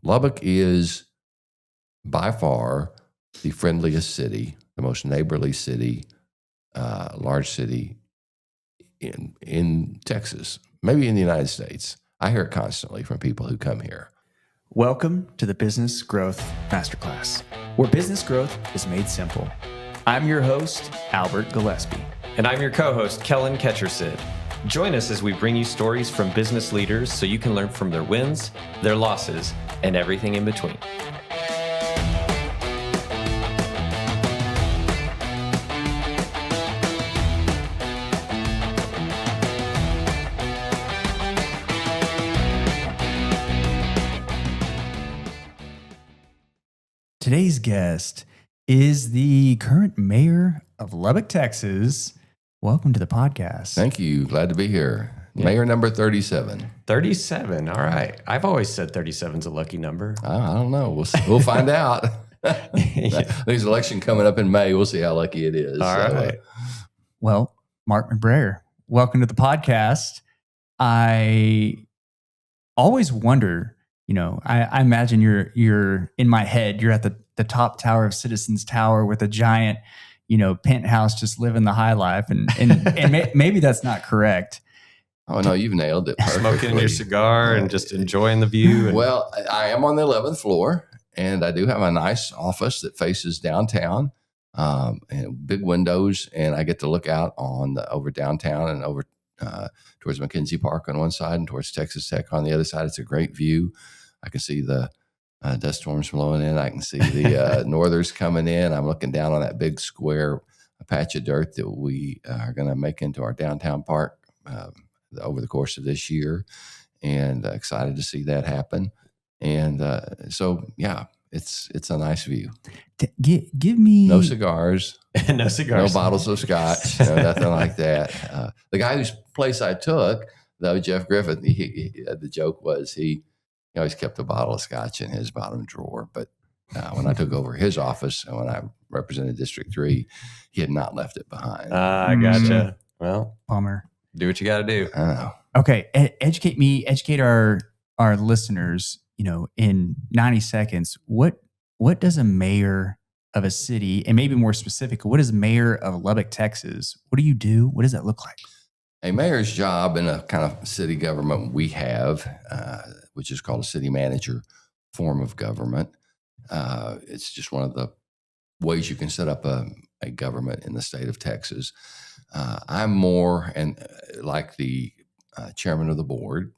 Lubbock is by far the friendliest city, the most neighborly city, large city in Texas, maybe in the United States. I hear it constantly from people who come here. Welcome to the Business Growth Masterclass, where business growth is made simple. I'm your host, Albert Gillespie. And I'm your co-host, Kellen Ketchersid. Join us as we bring you stories from business leaders so you can learn from their wins, their losses, and everything in between. Today's guest is the current mayor of Lubbock, Texas. Welcome to the podcast. Thank you. Glad to be here. Yeah. Mayor number 37. 37. All right. I've always said 37 is a lucky number. I don't know. We'll find out. Yeah. There's an election coming up in May. We'll see how lucky it is. All right. Well, Mark McBrayer, welcome to the podcast. I always wonder, I imagine you're in my head, you're at the top tower of Citizens Tower with a giant, penthouse, just living the high life. And maybe that's not correct. Oh, no, you've nailed it perfectly. Smoking your cigar and just enjoying the view. Well, I am on the 11th floor, and I do have a nice office that faces downtown, and big windows, and I get to look out over downtown and over towards McKenzie Park on one side and towards Texas Tech on the other side. It's a great view. I can see the dust storms blowing in. I can see the northers coming in. I'm looking down on that big square patch of dirt that we are going to make into our downtown park over the course of this year, and excited to see that happen. And so, yeah, it's a nice view. Give me no cigars, no bottles of scotch, nothing like that. The guy whose place I took, though, Jeff Griffith, the joke was he always kept a bottle of scotch in his bottom drawer. But when I took over his office and when I represented District 3, he had not left it behind. I gotcha. Well, bummer. Do what you got to do. I know. Okay, educate our listeners. In 90 seconds, what does a mayor of a city, and maybe more specific, what is mayor of Lubbock, Texas? What do you do? What does that look like? A mayor's job in a kind of city government we have, which is called a city manager form of government. It's just one of the ways you can set up a government in the state of Texas. I'm more like the chairman of the board,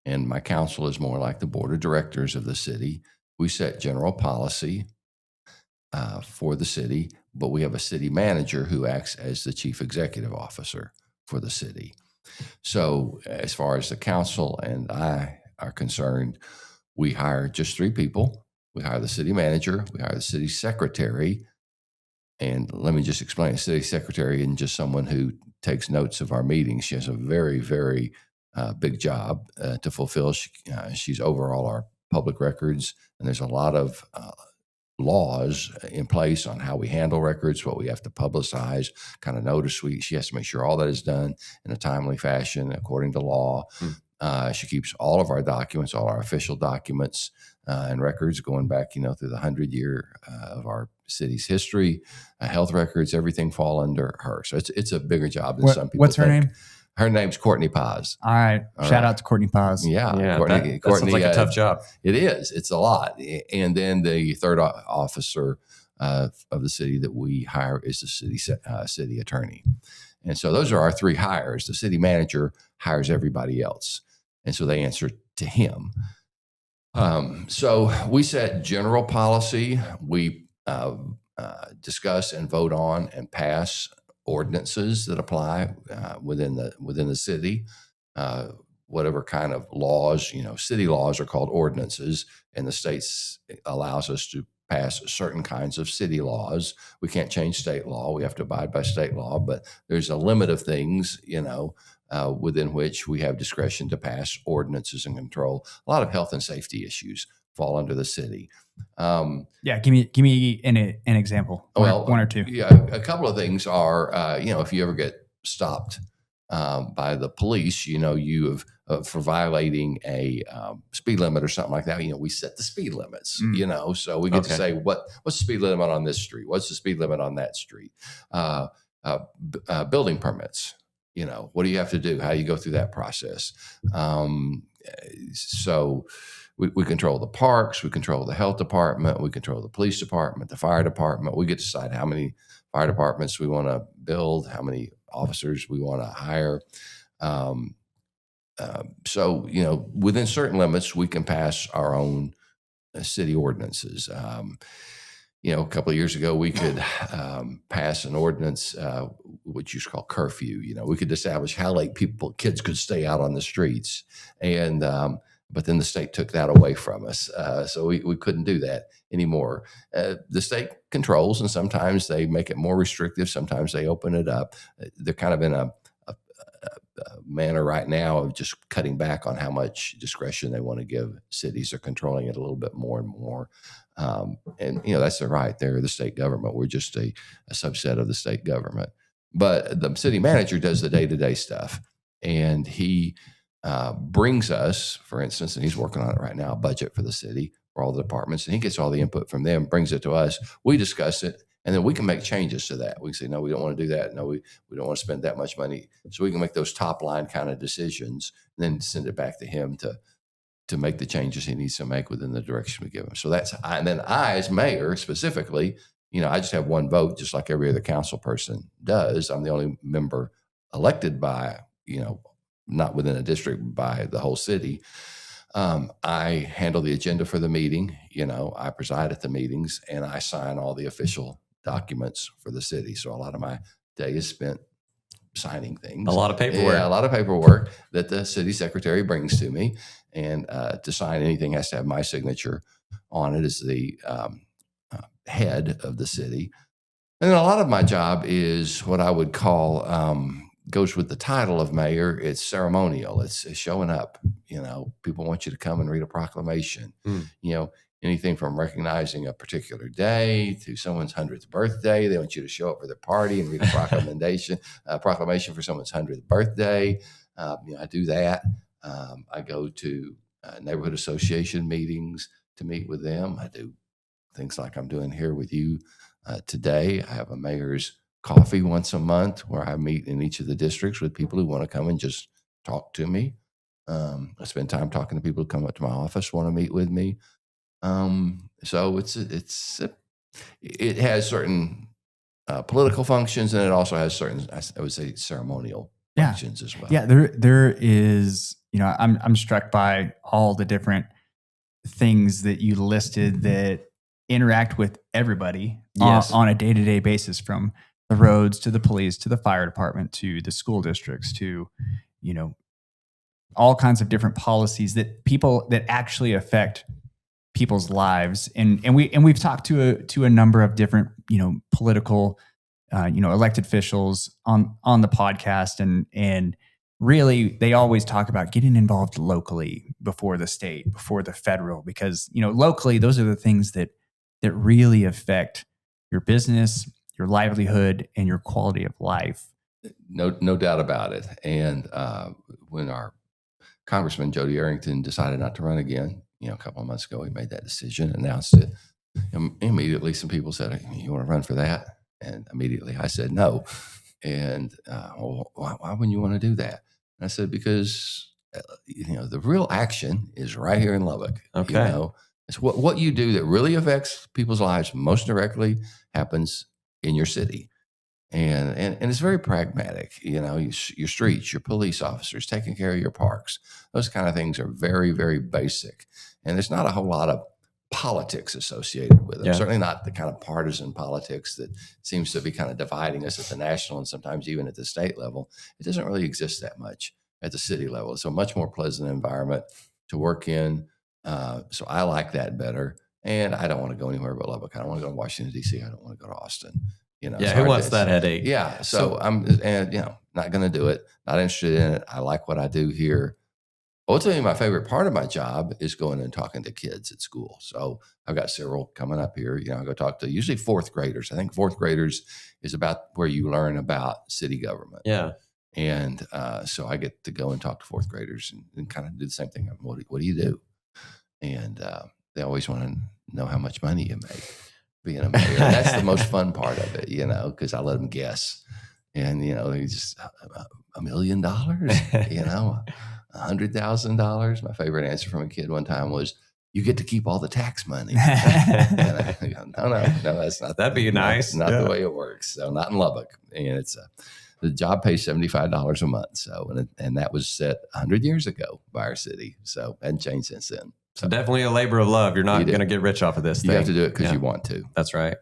and my council is more like the board of directors of the city. We set general policy for the city, but we have a city manager who acts as the chief executive officer for the city. So as far as the council and I are concerned, we hire just 3 people. We hire the city manager, we hire the city secretary. And let me just explain, a city secretary isn't just someone who takes notes of our meetings. She has a very, very big job to fulfill. She's overall our public records, and there's a lot of laws in place on how we handle records, what we have to publicize, kind of notice. She has to make sure all that is done in a timely fashion according to law. She keeps all of our documents, all our official documents and records going back, through the 100-year of our city's history. Health records, everything fall under her. So it's a bigger job than some people What's think. Her name? Her name's Courtney Paz. All right. Shout out to Courtney Paz. Yeah. Courtney, that sounds like a tough job. It is. It's a lot. And then the third officer of the city that we hire is the city attorney. And so those are our 3 hires. The city manager hires everybody else. And so they answer to him. So we set general policy. We discuss and vote on and pass ordinances that apply within the city, whatever kind of laws, city laws are called ordinances, and the state allows us to pass certain kinds of city laws. We can't change state law. We have to abide by state law, but there's a limit of things, within which we have discretion to pass ordinances and control. A lot of health and safety issues fall under the city. Give me an example. One or two. Yeah, a couple of things are, if you ever get stopped by the police, you have for violating a speed limit or something like that. We set the speed limits. So we get to say what's the speed limit on this street, what's the speed limit on that street. Building permits. What do you have to do? How do you go through that process? So we control the parks, we control the health department, we control the police department, the fire department. We get to decide how many fire departments we want to build, how many officers we want to hire. So, within certain limits, we can pass our own city ordinances. A couple of years ago, we could pass an ordinance, which you call curfew. We could establish how late kids could stay out on the streets. And but then the state took that away from us. So we couldn't do that anymore. The state controls, and sometimes they make it more restrictive. Sometimes they open it up. They're kind of in a manner right now of just cutting back on how much discretion they want to give cities. They're controlling it a little bit more and more. And that's their right. They're the state government. We're just a subset of the state government. But the city manager does the day-to-day stuff. And he brings us, for instance, and he's working on it right now, a budget for the city for all the departments. And he gets all the input from them, brings it to us. We discuss it. And then we can make changes to that. We can say, no, we don't want to do that. No, we don't want to spend that much money. So we can make those top line kind of decisions and then send it back to him to make the changes he needs to make within the direction we give him. So and then I, as mayor specifically, I just have one vote, just like every other council person does. I'm the only member elected by, not within a district, by the whole city. I handle the agenda for the meeting. I preside at the meetings, and I sign all the official documents for the city. So a lot of my day is spent signing things. A lot of paperwork. Yeah, a lot of paperwork that the city secretary brings to me. And to sign anything has to have my signature on it as the head of the city. And then a lot of my job is what I would call, goes with the title of mayor. It's ceremonial. It's showing up. People want you to come and read a proclamation. Anything from recognizing a particular day to someone's 100th birthday. They want you to show up for their party and read a proclamation for someone's 100th birthday. I do that. I go to neighborhood association meetings to meet with them. I do things like I'm doing here with you today. I have a mayor's coffee once a month where I meet in each of the districts with people who want to come and just talk to me. I spend time talking to people who come up to my office, want to meet with me. So it has certain political functions, and it also has certain, I would say, ceremonial functions as well. Yeah, there is, I'm struck by all the different things that you listed that interact with everybody on a day-to-day basis, from the roads to the police to the fire department to the school districts to, all kinds of different policies that actually affect people's lives. And we've talked to a number of different, political, elected officials on the podcast, and really they always talk about getting involved locally before the state, before the federal, because, locally, those are the things that really affect your business, your livelihood, and your quality of life. No doubt about it. And when our Congressman Jody Arrington decided not to run again, a couple of months ago, he made that decision, announced it. Immediately, some people said, "You want to run for that?" And immediately I said no. And why wouldn't you want to do that? And I said, because the real action is right here in Lubbock. Okay. It's what you do that really affects people's lives most directly happens in your city. And it's very pragmatic. Your streets, your police officers, taking care of your parks. Those kind of things are very, very basic. And there's not a whole lot of politics associated with them. Yeah. Certainly not the kind of partisan politics that seems to be kind of dividing us at the national and sometimes even at the state level. It doesn't really exist that much at the city level. It's a much more pleasant environment to work in. So I like that better. And I don't want to go anywhere but Lubbock. I don't want to go to Washington, D.C. I don't want to go to Austin. Who wants that headache? Yeah. So I'm, not going to do it. Not interested in it. I like what I do here. I'll tell you, my favorite part of my job is going and talking to kids at school. So I've got several coming up here. I go talk to usually fourth graders. I think fourth graders is about where you learn about city government. Yeah. And so I get to go and talk to fourth graders and kind of do the same thing. What do you do? And they always want to know how much money you make being a mayor. That's the most fun part of it, because I let them guess. And, they just $1 million, $100,000. My favorite answer from a kid one time was, "You get to keep all the tax money." And I go, no, that's not. That'd be nice. Not the way it works. So not in Lubbock. And it's the job pays $75 a month. So, and that was set 100 years ago by our city. So hadn't changed since then. So definitely a labor of love. You're not going to get rich off of this thing. You have to do it because you want to. That's right.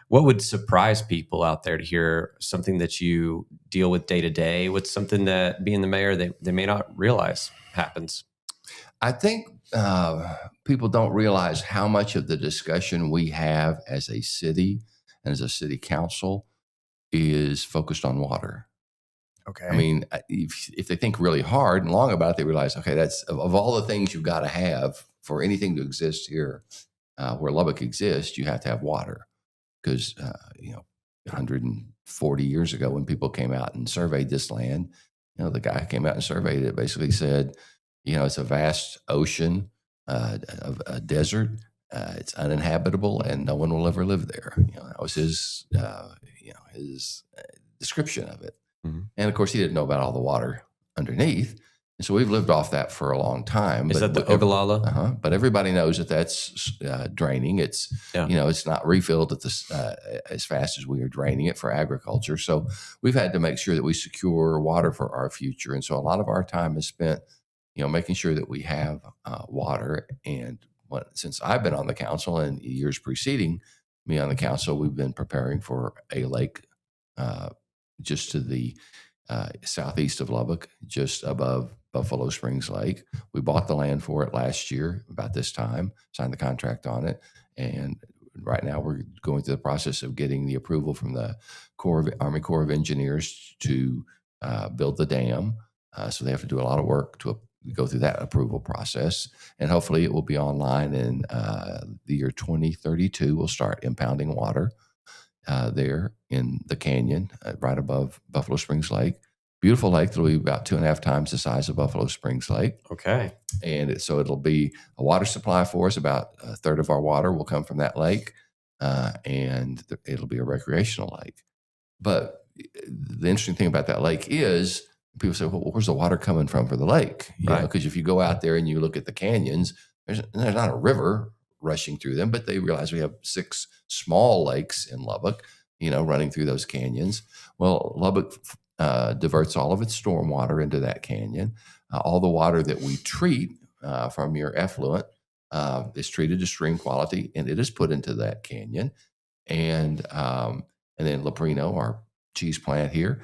What would surprise people out there to hear something that you deal with day to day? What's something that being the mayor, they may not realize happens? I think people don't realize how much of the discussion we have as a city and as a city council is focused on water. Okay. I mean, if they think really hard and long about it, they realize, okay, that's of all the things you've got to have for anything to exist here where Lubbock exists, you have to have water. Because, 140 years ago when people came out and surveyed this land, the guy who came out and surveyed it basically said, it's a vast ocean, a desert. It's uninhabitable and no one will ever live there. That was his description of it. Mm-hmm. And of course, he didn't know about all the water underneath. And so we've lived off that for a long time. Is that the Ogallala? But everybody knows that that's draining. It's, it's not refilled at as fast as we are draining it for agriculture. So we've had to make sure that we secure water for our future. And so a lot of our time is spent, making sure that we have water. And since I've been on the council and years preceding me on the council, we've been preparing for a lake just to the southeast of Lubbock, just above Buffalo Springs Lake. We bought the land for it last year about this time, signed the contract on it. And right now we're going through the process of getting the approval from the Army Corps of Engineers to build the dam. So they have to do a lot of work to go through that approval process. And hopefully it will be online in the year 2032. We'll start impounding water there in the canyon right above Buffalo Springs Lake. Beautiful lake that'll be about 2.5 times the size of Buffalo Springs Lake. Okay. And so it'll be a water supply for us. About a third of our water will come from that lake, and it'll be a recreational lake. But the interesting thing about that lake is people say, well, where's the water coming from for the lake? Because if you go out there and you look at the canyons, there's not a river rushing through them, but they realize we have 6 small lakes in Lubbock, running through those canyons. Well, Lubbock diverts all of its stormwater into that canyon. All the water that we treat from your effluent is treated to stream quality, and it is put into that canyon. And then Leprino, our cheese plant here,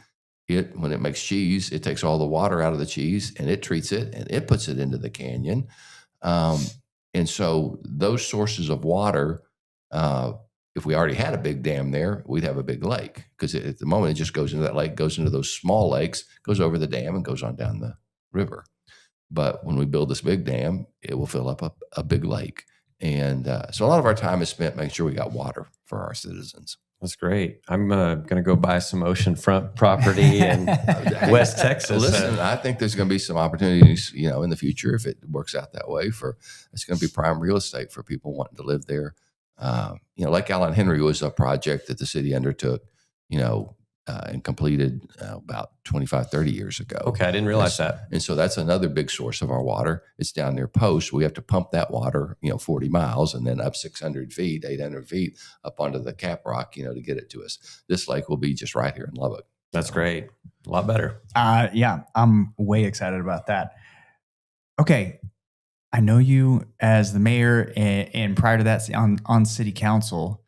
when it makes cheese, it takes all the water out of the cheese and it treats it and it puts it into the canyon. And so those sources of water, if we already had a big dam there, we'd have a big lake, because at the moment it just goes into that lake, goes into those small lakes, goes over the dam and goes on down the river. But when we build this big dam, it will fill up a big lake. And so a lot of our time is spent making sure we got water for our citizens. That's great. I'm going to go buy some oceanfront property in West Texas. Listen, I think there's going to be some opportunities, in the future, if it works out that way. It's going to be prime real estate for people wanting to live there. Lake Allen Henry was a project that the city undertook, and completed about 25, 30 years ago. Okay, I didn't realize that. And so that's another big source of our water. It's down near Post. We have to pump that water, 40 miles and then up 600 feet, 800 feet up onto the cap rock, to get it to us. This lake will be just right here in Lubbock. That's great. A lot better. Yeah, I'm way excited about that. Okay, I know you as the mayor, and prior to that on city council.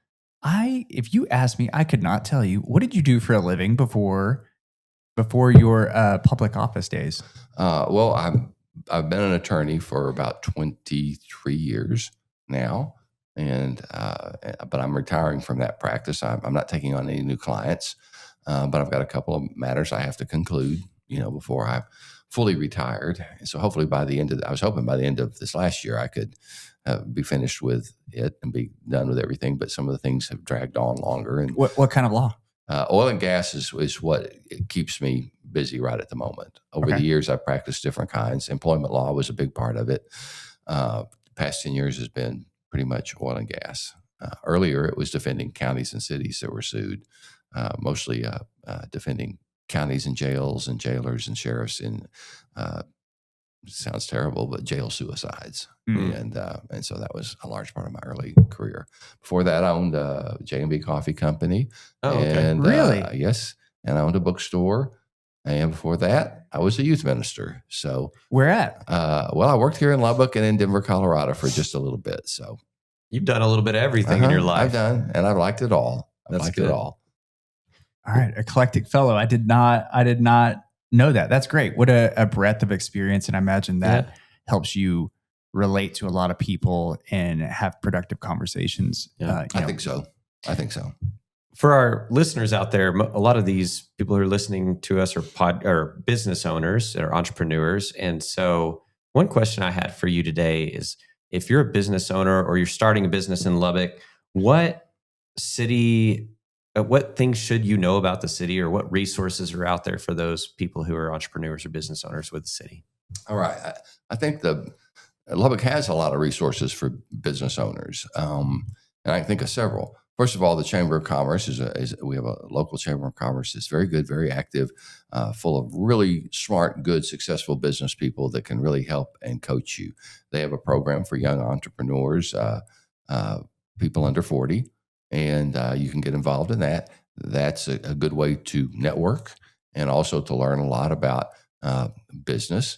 If you asked me, I could not tell you. What did you do for a living before your public office days? Well, I've been an attorney for about 23 years now, but I'm retiring from that practice. I'm not taking on any new clients, but I've got a couple of matters I have to conclude, before I'm fully retired. And so hopefully I was hoping by the end of this last year I could be finished with it and be done with everything. But some of the things have dragged on longer. And what kind of law? Oil and gas is what it keeps me busy right at the moment. Over the years, I've practiced different kinds. Employment law was a big part of it. The past 10 years has been pretty much oil and gas. Earlier, it was defending counties and cities that were sued, mostly defending counties and jails and jailers and sheriffs in sounds terrible, but jail suicides. And so that was a large part of my early career. Before that, I owned a J&B coffee company. Oh, okay. And, Really? Yes. And I owned a bookstore. And before that, I was a youth minister. So Where at? well, I worked here in Lubbock and in Denver, Colorado for just a little bit. So You've done a little bit of everything in your life. I've done, and I've liked it all. That's liked good. it all. All right, eclectic fellow. I did not know that. That's great. What a breadth of experience, and I imagine that helps you relate to a lot of people and have productive conversations. Yeah. I think so. For our listeners out there, a lot of these people who are listening to us are business owners or entrepreneurs. And so one question I had for you today is, if you're a business owner or you're starting a business in Lubbock, what things should you know about the city, or what resources are out there for those people who are entrepreneurs or business owners with the city? All right. I think Lubbock has a lot of resources for business owners. And I can think of several. First of all, the Chamber of Commerce we have a local Chamber of Commerce that's very good, very active, full of really smart, good, successful business people that can really help and coach you. They have a program for young entrepreneurs, people under 40, and you can get involved in that. That's a good way to network and also to learn a lot about business.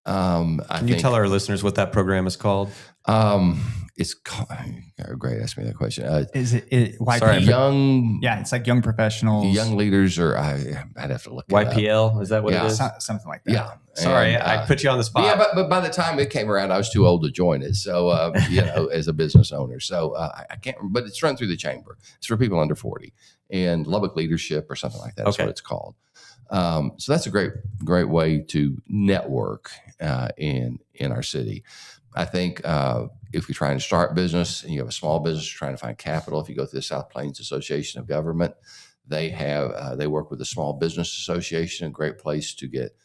Can you tell our listeners what that program is called? It's called, great. Ask me that question. Is it YP? Sorry, young? Yeah, it's like young professionals, Young leaders, or I'd have to look it YPL. up. Is that what it is? Something like that. Yeah. Sorry, And, I put you on the spot. Yeah, but by the time it came around, I was too old to join it. So, as a business owner, so I can't. But it's run through the chamber. It's for people under 40, and Lubbock Leadership or something like that. That's what it's called. So that's a great way to network in our city. I think if you're trying to start business and you have a small business, you're trying to find capital, if you go through the South Plains Association of Government, they work with the Small Business Association, a great place to get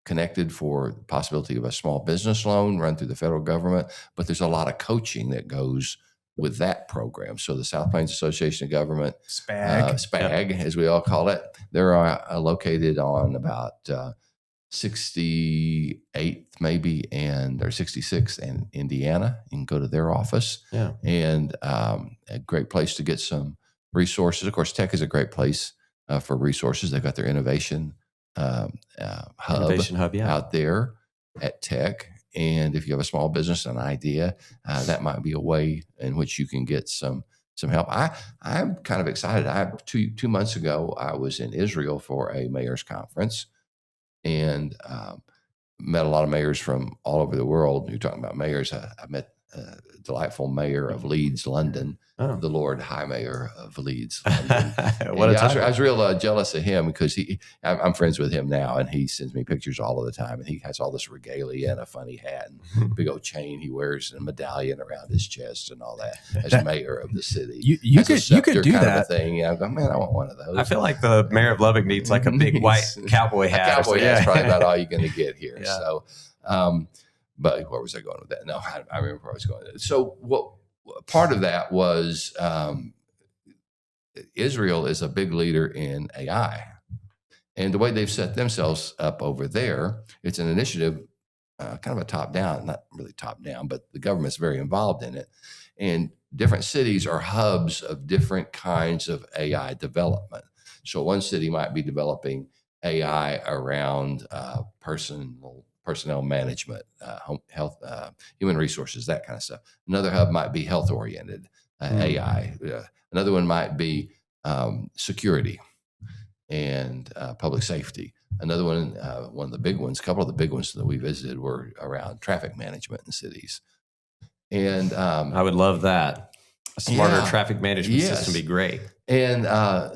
connected for the possibility of a small business loan run through the federal government. But there's a lot of coaching that goes with that program. So the South Plains Association of Government, SPAG, as we all call it, they're located on about 68th maybe, or 66th in Indiana. You can go to their office. Yeah. And a great place to get some resources. Of course, Tech is a great place for resources. They've got their innovation hub out there at Tech. And if you have a small business, an idea, that might be a way in which you can get some help. I'm kind of excited. Two months ago, I was in Israel for a mayor's conference, and met a lot of mayors from all over the world. You're talking about mayors. I met a delightful mayor of Leeds, London, the Lord High Mayor of Leeds, London. I was real jealous of him because I'm friends with him now, and he sends me pictures all of the time, and he has all this regalia and a funny hat and big old chain he wears and a medallion around his chest and all that as mayor of the city. You could do that. Of a thing. I go, man, I want one of those. I feel like the mayor of Lubbock needs like a big white cowboy hat. A cowboy hat's probably about all you're going to get here. Yeah. So, but where was I going with that? No, I remember where I was going with it. So part of that was Israel is a big leader in AI. And the way they've set themselves up over there, it's an initiative, kind of a top-down, not really top-down, but the government's very involved in it. And different cities are hubs of different kinds of AI development. So one city might be developing AI around personnel management, health, human resources, that kind of stuff. Another hub might be health-oriented AI. Another one might be security and public safety. Another one, one of the big ones, a couple of the big ones that we visited were around traffic management in cities. And I would love that. A smarter traffic management system would be great. And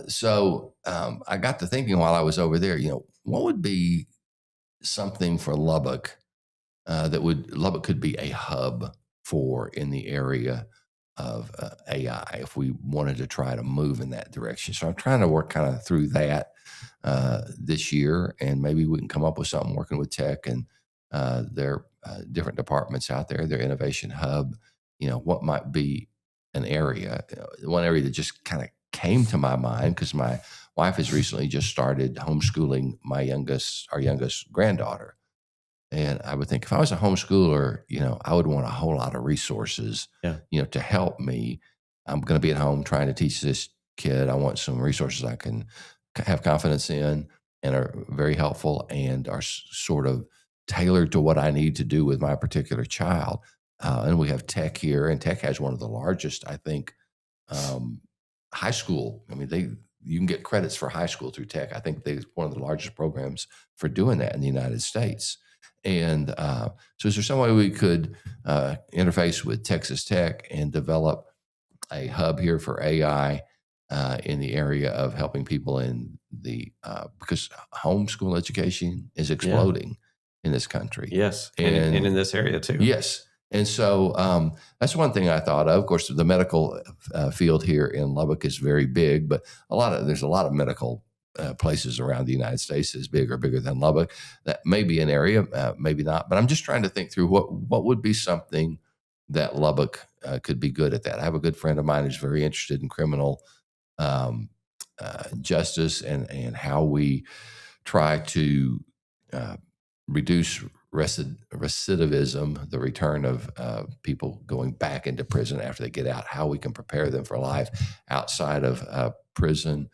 so I got to thinking while I was over there, what would be something for Lubbock Lubbock could be a hub for in the area AI if we wanted to try to move in that direction. So I'm trying to work kind of through that this year, and maybe we can come up with something working with tech and their different departments out there, their innovation hub. What might be an area, one area that just kind of came to my mind because my wife has recently just started homeschooling our youngest granddaughter. And I would think if I was a homeschooler, I would want a whole lot of resources, Yeah. to help me. I'm going to be at home trying to teach this kid. I want some resources I can have confidence in and are very helpful and are sort of tailored to what I need to do with my particular child. And we have tech here, and tech has one of the largest, I think, high school. I mean, you can get credits for high school through tech. I think they're one of the largest programs for doing that in the United States. And so is there some way we could interface with Texas Tech and develop a hub here for AI in the area of helping people in because homeschool education is exploding in this country. Yes. And in this area too. Yes. And so that's one thing I thought of. Of course, the medical field here in Lubbock is very big, but there's a lot of medical places around the United States as big or bigger than Lubbock. That may be an area, maybe not. But I'm just trying to think through what would be something that Lubbock could be good at that. I have a good friend of mine who's very interested in criminal justice and how we try to reduce recidivism, the return of people going back into prison after they get out, how we can prepare them for life outside of prison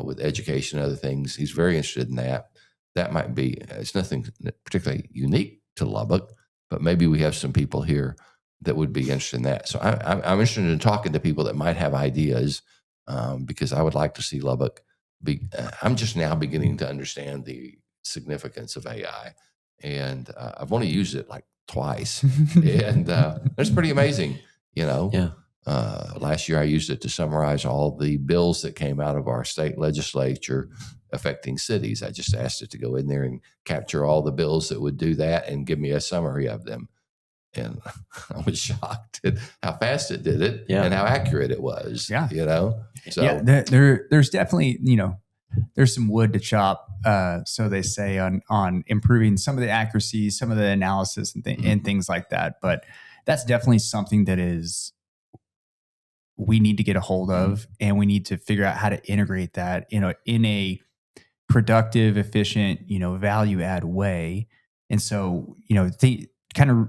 with education and other things. He's very interested in that. That might be, it's nothing particularly unique to Lubbock, but maybe we have some people here that would be interested in that. So I'm interested in talking to people that might have ideas because I would like to see Lubbock I'm just now beginning to understand the significance of AI. And I've only used it like twice. And it's pretty amazing, Yeah. Last year I used it to summarize all the bills that came out of our state legislature affecting cities. I just asked it to go in there and capture all the bills that would do that and give me a summary of them. And I was shocked at how fast it did it and how accurate it was. Yeah. So there's definitely, there's some wood to chop, so they say, on improving some of the accuracy, some of the analysis and things like that. But that's definitely something that we need to get a hold of, and we need to figure out how to integrate that, in a productive, efficient, value add way. And so, kind of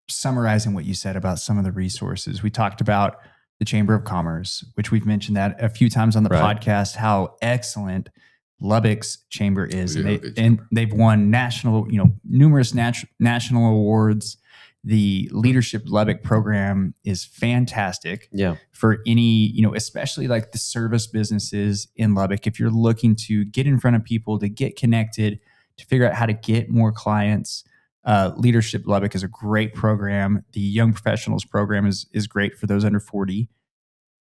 summarizing what you said about some of the resources, we talked about the Chamber of Commerce, which we've mentioned that a few times on the podcast, how excellent Lubbock's chamber is. And they've won numerous national awards. The Leadership Lubbock program is fantastic for any, especially like the service businesses in Lubbock. If you're looking to get in front of people, to get connected, to figure out how to get more clients, Leadership Lubbock is a great program. The Young Professionals program is great for those under 40.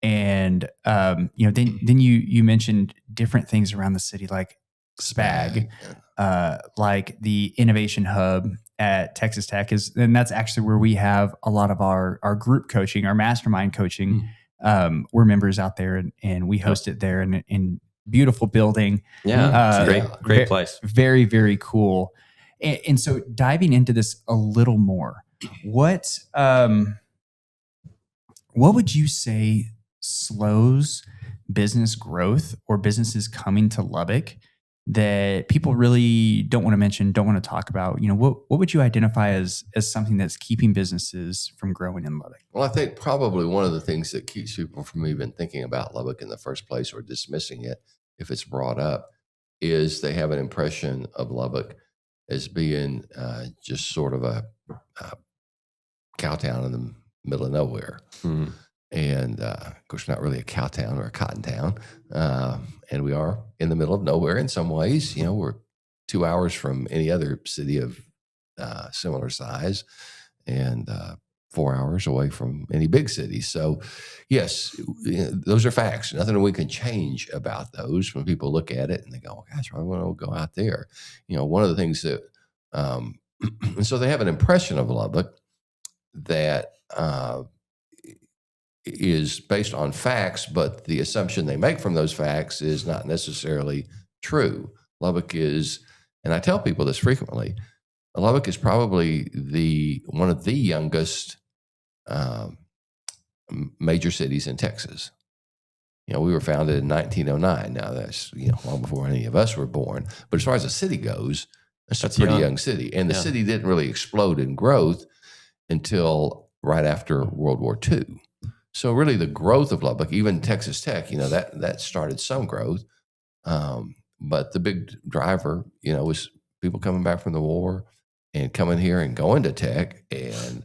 And then you mentioned different things around the city, like SPAG, like the Innovation Hub at Texas Tech and that's actually where we have a lot of our group coaching, our mastermind coaching. We're members out there, and we host it there in beautiful building. Yeah, it's a great place. Very, very cool. And so diving into this a little more, what would you say slows business growth or businesses coming to Lubbock that people really don't want to mention, don't want to talk about? What would you identify as something that's keeping businesses from growing in Lubbock? Well, I think probably one of the things that keeps people from even thinking about Lubbock in the first place or dismissing it if it's brought up is they have an impression of Lubbock as being just sort of a cow town in the middle of nowhere. Mm-hmm. And of course, not really a cow town or a cotton town. And we are in the middle of nowhere in some ways. We're 2 hours from any other city of similar size and 4 hours away from any big city. So, yes, those are facts. Nothing we can change about those when people look at it and they go, oh, gosh, I want to go out there. One of the things that, and so they have an impression of Lubbock that is based on facts, but the assumption they make from those facts is not necessarily true. Lubbock is, and I tell people this frequently, Lubbock is probably one of the youngest major cities in Texas. We were founded in 1909. Now that's long before any of us were born. But as far as a city goes, that's a pretty young city, and the city didn't really explode in growth until right after World War II. So really, the growth of Lubbock, even Texas Tech, that started some growth, but the big driver, was people coming back from the war and coming here and going to Tech, and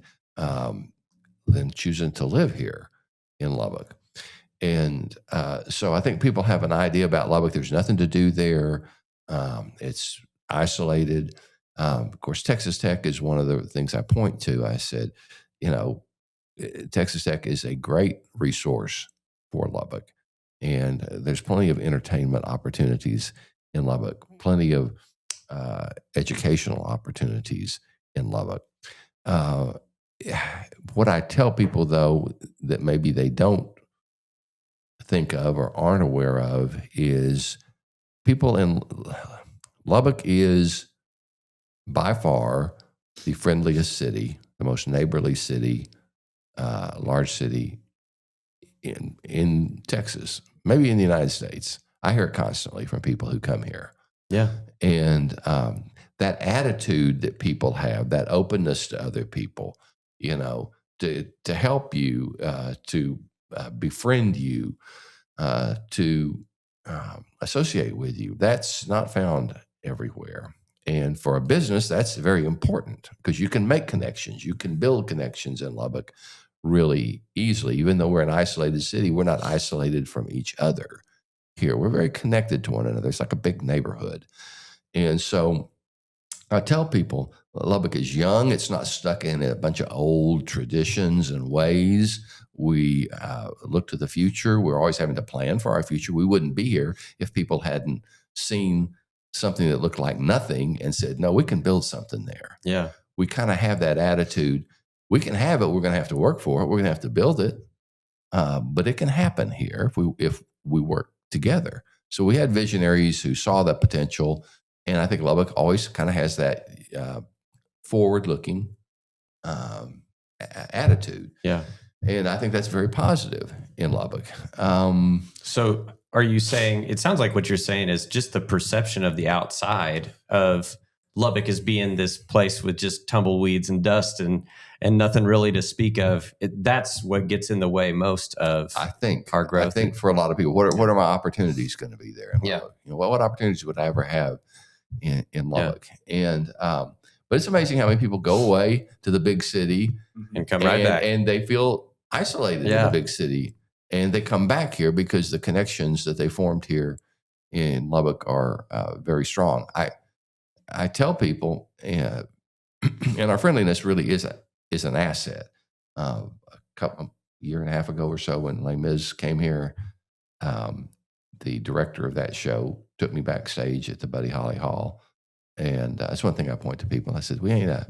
then choosing to live here in Lubbock. And so I think people have an idea about Lubbock. There's nothing to do there. It's isolated. Of course, Texas Tech is one of the things I point to. I said, Texas Tech is a great resource for Lubbock. And there's plenty of entertainment opportunities in Lubbock, plenty of educational opportunities in Lubbock. What I tell people, though, that maybe they don't think of or aren't aware of is people in Lubbock is by far the friendliest city, the most neighborly city, large city in Texas, maybe in the United States. I hear it constantly from people who come here. Yeah. And that attitude that people have, that openness to other people, to help you, to befriend you, to associate with you, that's not found everywhere. And for a business, that's very important because you can make connections. You can build connections in Lubbock really easily. Even though we're an isolated city, we're not isolated from each other here. We're very connected to one another. It's like a big neighborhood. And so I tell people Lubbock is young. It's not stuck in a bunch of old traditions and ways. We look to the future. We're always having to plan for our future. We wouldn't be here if people hadn't seen something that looked like nothing and said, no, we can build something there. Yeah. We kind of have that attitude. We can have it. We're going to have to work for it. We're going to have to build it. But it can happen here if we work together. So we had visionaries who saw that potential. And I think Lubbock always kind of has that forward-looking attitude. Yeah. And I think that's very positive in Lubbock. So are you saying, it sounds like what you're saying is just the perception of the outside of Lubbock as being this place with just tumbleweeds and dust and nothing really to speak of. That's what gets in the way most of our growth. I think for a lot of people, what are my opportunities going to be there in Lubbock? What opportunities would I ever have in Lubbock? Yeah. And but it's amazing how many people go away to the big city and come right back, and they feel isolated in the big city, and they come back here because the connections that they formed here in Lubbock are very strong. I tell people, and our friendliness really is an asset. A year and a half ago or so, when Les Mis came here, the director of that show took me backstage at the Buddy Holly Hall. And that's one thing I point to people. I said, we ain't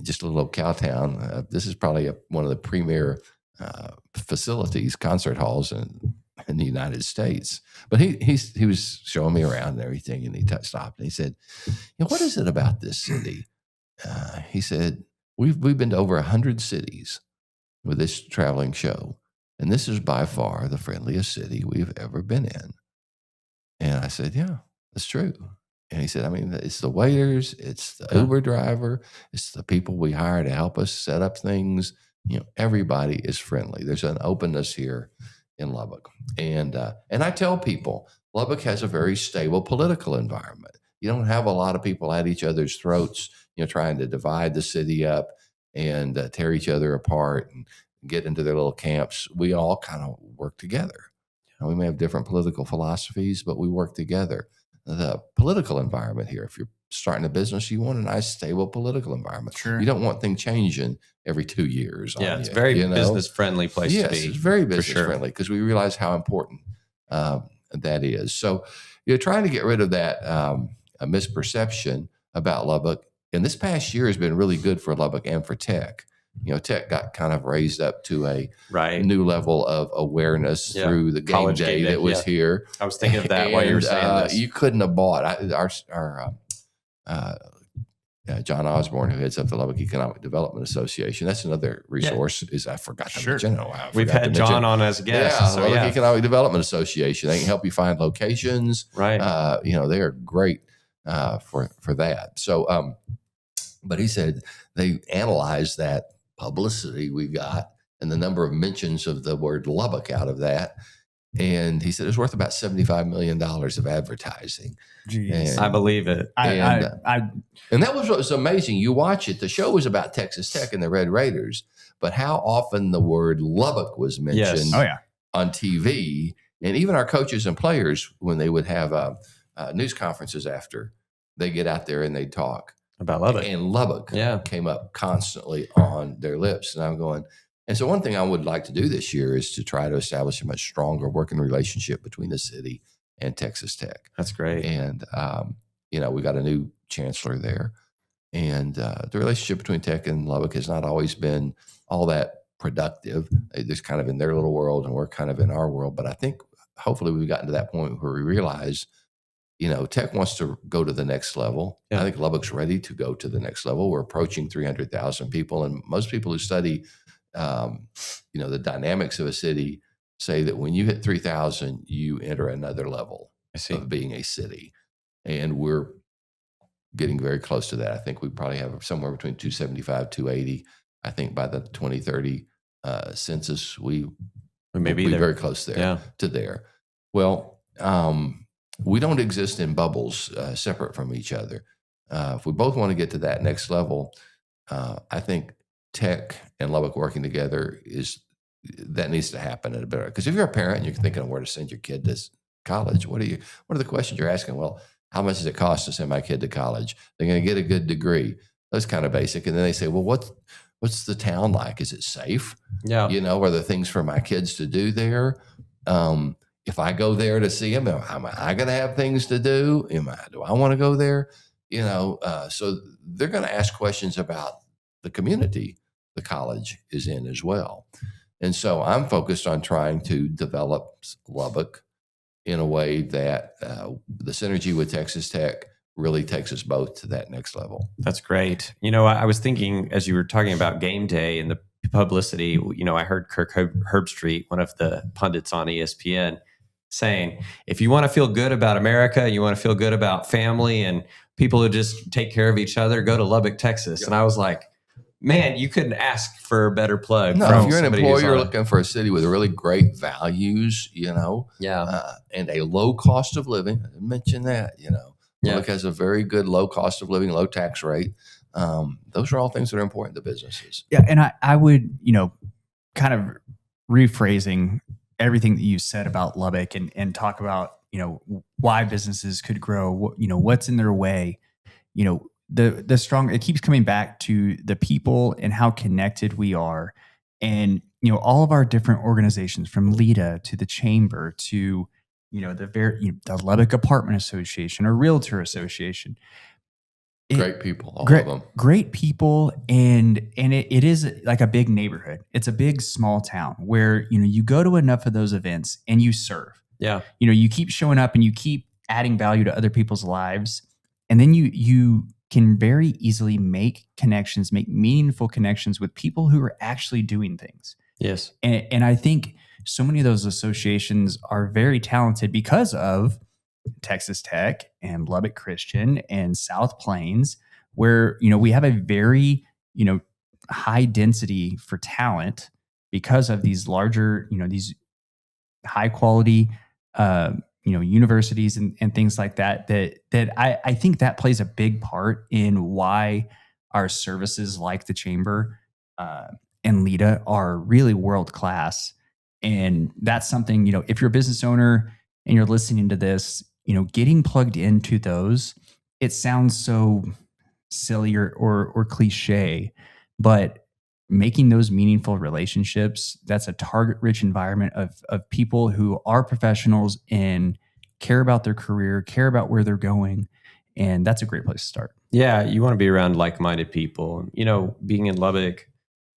just a little old cow town. This is probably one of the premier facilities, concert halls in the United States. But he was showing me around and everything, and he stopped and he said, what is it about this city? He said, we've been to over 100 cities with this traveling show, and this is by far the friendliest city we've ever been in. And I said, yeah, that's true. And he said, I mean, it's the waiters, it's the Uber driver, it's the people we hire to help us set up things. Everybody is friendly. There's an openness here in Lubbock. And I tell people, Lubbock has a very stable political environment. You don't have a lot of people at each other's throats, trying to divide the city up and tear each other apart and get into their little camps. We all kind of work together. We may have different political philosophies, but we work together. The political environment here, if you're starting a business, you want a nice, stable political environment. Sure. You don't want things changing every 2 years. Yeah, it's very business-friendly place to be. Yes, it's very business-friendly because we realize how important that is. So you're trying to get rid of that misperception about Lubbock. And this past year has been really good for Lubbock and for Tech Tech got kind of raised up to a Right. new level of awareness through the game College day game day, that was here. I was thinking of that while you were saying this. You couldn't have bought John Osborne, who heads up the Lubbock Economic Development Association. That's another resource. I forgot to mention. We've had John on as a guest. Yeah, Lubbock Economic Development Association. They can help you find locations. Right. They are great for that. So, but he said they analyzed that publicity we got and the number of mentions of the word Lubbock out of that. And he said it's worth about $75 million of advertising. Jeez. I believe it. And that was what was amazing. You watch it. The show was about Texas Tech and the Red Raiders, but how often the word Lubbock was mentioned on TV. And even our coaches and players, when they would have news conferences after, they get out there and they talk about Lubbock. And Lubbock came up constantly on their lips. And I'm going, and so one thing I would like to do this year is to try to establish a much stronger working relationship between the city and Texas Tech. That's great. And, we got a new chancellor there. And the relationship between Tech and Lubbock has not always been all that productive. They're just kind of in their little world and we're kind of in our world. But I think hopefully we've gotten to that point where we realize, Tech wants to go to the next level. I think Lubbock's ready to go to the next level. We're approaching 300,000 people. And most people who study the dynamics of a city say that when you hit 3,000, you enter another level of being a city. And we're getting very close to that. I think we probably have somewhere between 275, 280. I think by the 2030 census, we'll be very close there to there. Well, we don't exist in bubbles separate from each other. If we both want to get to that next level, I think Tech and Lubbock working together that needs to happen at a better. Because if you're a parent and you're thinking of where to send your kid to college, what are the questions you're asking? Well, how much does it cost to send my kid to college? They're going to get a good degree. That's kind of basic. And then they say, well, what's the town like? Is it safe? Yeah. Are there things for my kids to do there? If I go there to see them, am I going to have things to do? Do I want to go there? So they're going to ask questions about the community the college is in as well. And so I'm focused on trying to develop Lubbock in a way that the synergy with Texas Tech really takes us both to that next level. That's great. I was thinking as you were talking about game day and the publicity, I heard Kirk Herbstreit, one of the pundits on ESPN, saying, if you want to feel good about America, you want to feel good about family and people who just take care of each other, go to Lubbock, Texas. Yep. And I was like, man, you couldn't ask for a better plug. No, if you're an employer looking for a city with really great values, and a low cost of living, I didn't mention that, Lubbock has a very good low cost of living, low tax rate. Those are all things that are important to businesses. Yeah. And I would, kind of rephrasing everything that you said about Lubbock and talk about, why businesses could grow, what's in their way, the strong, it keeps coming back to the people and how connected we are. And, all of our different organizations from LEDA to the Chamber to, the Lubbock Apartment Association or Realtor Association. Great people, all of them. Great people. And it is like a big neighborhood. It's a big, small town where, you go to enough of those events and you serve. Yeah. You keep showing up and you keep adding value to other people's lives. And then you can very easily make meaningful connections with people who are actually doing things. Yes. And I think so many of those associations are very talented because of Texas Tech and Lubbock Christian and South Plains, where, we have a very, high density for talent because of these larger, these high quality, universities and things like that I think that plays a big part in why our services like the Chamber and LEDA are really world-class. And that's something, if you're a business owner and you're listening to this, getting plugged into those, it sounds so silly or cliche, but making those meaningful relationships, that's a target-rich environment of people who are professionals and care about their career, care about where they're going. And that's a great place to start. Yeah, you want to be around like-minded people. Being in Lubbock,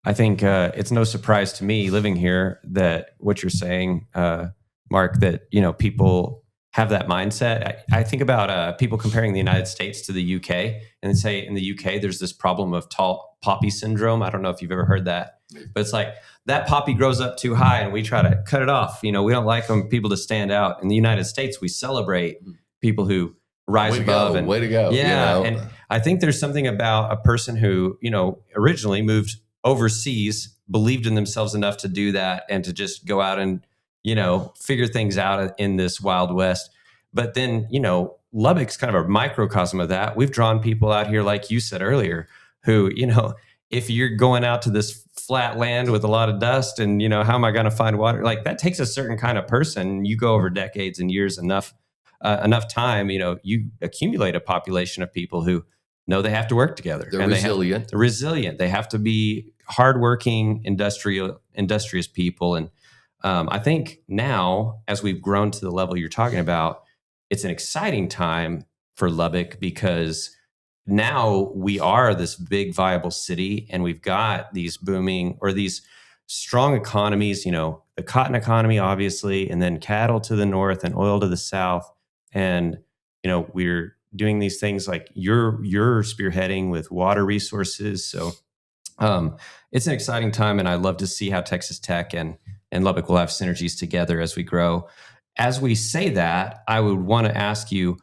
I think it's no surprise to me living here that what you're saying, Mark, that people have that mindset. I think about people comparing the United States to the UK, and they say in the UK there's this problem of tall poppy syndrome. I don't know if you've ever heard that, but it's like that poppy grows up too high, and we try to cut it off. We don't like people to stand out. In the United States, we celebrate people who rise above. Way to go. Yeah, and I think there's something about a person who originally moved overseas, believed in themselves enough to do that and to just go out and, figure things out in this Wild West. But then, Lubbock's kind of a microcosm of that. We've drawn people out here, like you said earlier, who, if you're going out to this flat land with a lot of dust and, how am I going to find water? Like that takes a certain kind of person. You go over decades and years, enough time, you accumulate a population of people who know they have to work together. They're resilient. They're resilient. They have to be hardworking, industrious people. And I think now, as we've grown to the level you're talking about, it's an exciting time for Lubbock because now we are this big, viable city, and we've got these booming or these strong economies, the cotton economy, obviously, and then cattle to the north and oil to the south. And, we're doing these things like you're spearheading with water resources. So it's an exciting time, and I love to see how Texas Tech and Lubbock will have synergies together as we grow. As we say that, I would want to ask you,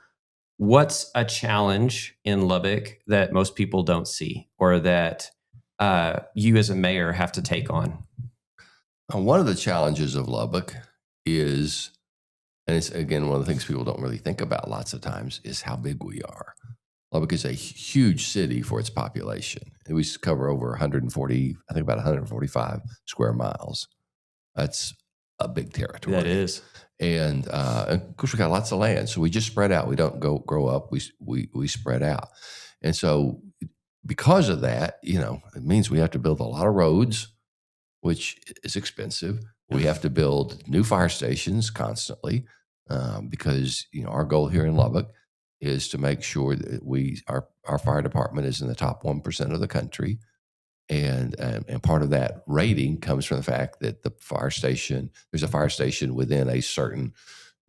what's a challenge in Lubbock that most people don't see or that you as a mayor have to take on? One of the challenges of Lubbock is, and it's again one of the things people don't really think about lots of times, is how big we are. Lubbock is a huge city for its population. We cover over 140, I think about 145 square miles. That's a big territory. That is. And of course, we got lots of land, so we just spread out. We don't grow up. We spread out, and so because of that, it means we have to build a lot of roads, which is expensive. We have to build new fire stations constantly because our goal here in Lubbock is to make sure that our fire department is in the top 1% of the country. And part of that rating comes from the fact that there's a fire station within a certain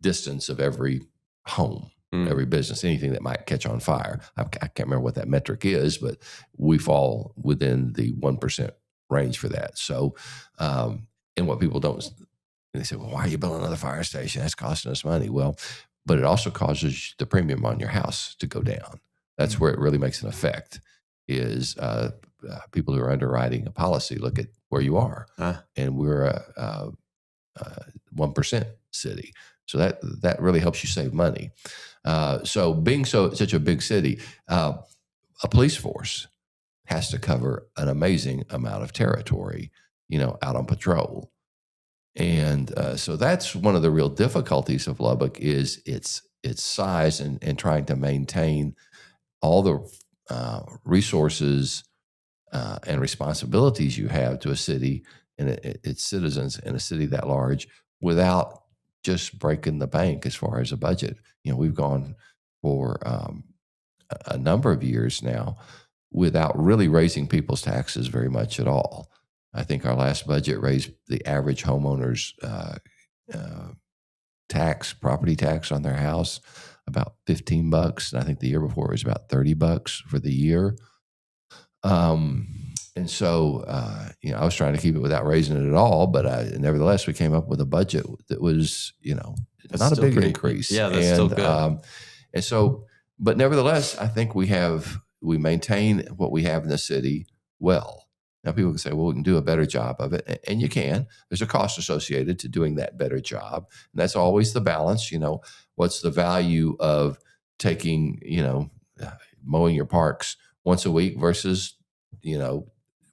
distance of every home, every business, anything that might catch on fire. I can't remember what that metric is, but we fall within the 1% range for that. So, and what people don't, they say, well, why are you building another fire station? That's costing us money. Well, but it also causes the premium on your house to go down. That's where it really makes an effect is people who are underwriting a policy look at where you are, and we're a 1% city, so that really helps you save money. So being such a big city, a police force has to cover an amazing amount of territory, out on patrol, and so that's one of the real difficulties of Lubbock is its size and trying to maintain all the resources and responsibilities you have to a city and its citizens in a city that large without just breaking the bank as far as a budget. We've gone for a number of years now without really raising people's taxes very much at all. I think our last budget raised the average homeowner's property tax on their house about $15. And I think the year before it was about $30 for the year. And so, I was trying to keep it without raising it at all, but nevertheless, we came up with a budget that was, not a big increase. Yeah, that's still good. And so, but nevertheless, I think we maintain what we have in the city well. Now, people can say, well, we can do a better job of it. And you can. There's a cost associated to doing that better job. And that's always the balance. What's the value of taking, mowing your parks once a week versus,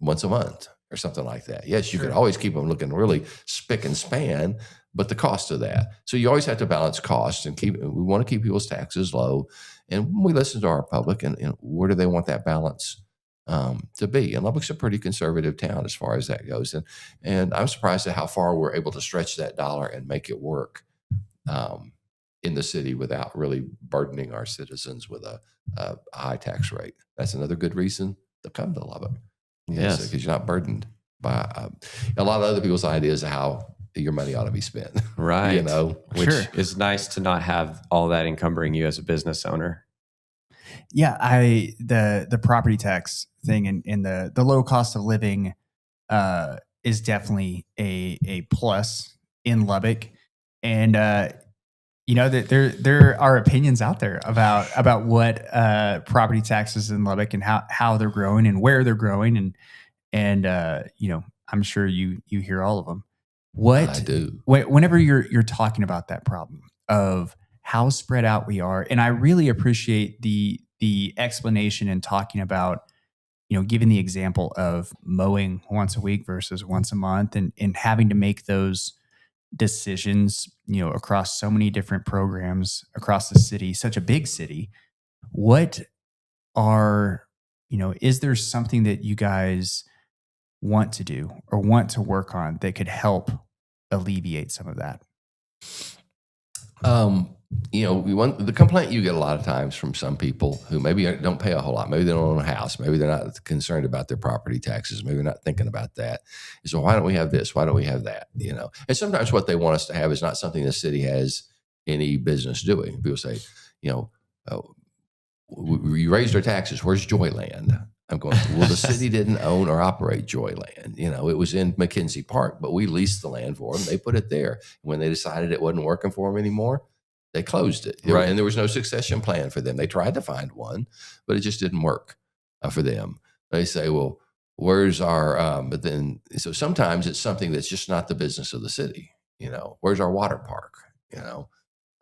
once a month or something like that. Yes, you could always keep them looking really spick and span, but the cost of that. So you always have to balance costs and we want to keep people's taxes low. And we listen to our public and where do they want that balance to be? And Lubbock's a pretty conservative town as far as that goes. And I'm surprised at how far we're able to stretch that dollar and make it work in the city without really burdening our citizens with a high tax rate. That's another good reason to come to Lubbock. Yes, because you're not burdened. by a lot of other people's ideas of how your money ought to be spent. Right. You know, Which Sure. is nice to not have all that encumbering you as a business owner. Yeah, the property tax thing and the low cost of living is definitely a plus in Lubbock, and you know that there are opinions out there about what property taxes in Lubbock and how they're growing and where they're growing and you know, I'm sure you hear all of them. I do. Whenever you're talking about that problem of how spread out we are, and I really appreciate the explanation and talking about, you know, giving the example of mowing once a week versus once a month and having to make those decisions, you know, across so many different programs across the city, such a big city. What are, you know, is there something that you guys want to do or want to work on that could help alleviate some of that? You know, the complaint you get a lot of times from some people who maybe don't pay a whole lot. Maybe they don't own a house. Maybe they're not concerned about their property taxes. Maybe they're not thinking about that. So why don't we have this? Why don't we have that? You know, and sometimes what they want us to have is not something the city has any business doing. People say, you know, you raised our taxes. Where's Joyland? I'm going, well, the city didn't own or operate Joyland. You know, it was in McKenzie Park, but we leased the land for them. They put it there. When they decided it wasn't working for them anymore, they closed it. Right. And there was no succession plan for them. They tried to find one, but it just didn't work for them. They say, well, where's our, but then, so sometimes it's something that's just not the business of the city. You know, where's our water park? You know,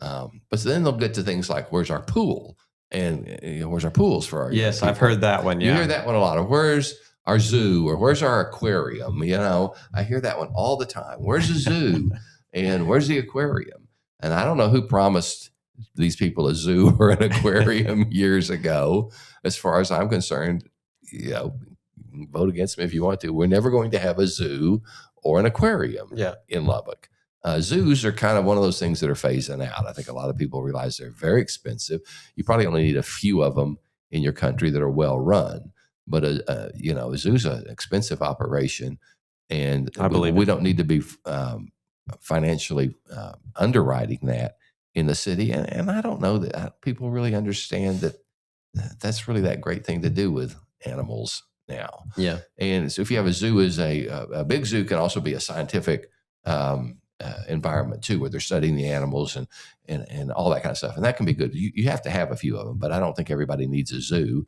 but then they'll get to things like, where's our pool? And you know, where's our pools for our Yes, young I've people? heard that one. You Yeah. hear that one a lot. Or where's our zoo? Or where's our aquarium? You know, I hear that one all the time. Where's the zoo? And where's the aquarium? And I don't know who promised these people a zoo or an aquarium years ago. As far as I'm concerned, you know, vote against me if you want to. We're never going to have a zoo or an aquarium in Lubbock. Zoos are kind of one of those things that are phasing out. I think a lot of people realize they're very expensive. You probably only need a few of them in your country that are well run. But you know, a zoo's an expensive operation, and I believe we it. don't need to be financially underwriting that in the city. And I don't know that people really understand that that's really that great thing to do with animals now. Yeah. And so if you have a zoo, is a big zoo can also be a scientific environment too, where they're studying the animals and all that kind of stuff. And that can be good. You have to have a few of them, but I don't think everybody needs a zoo.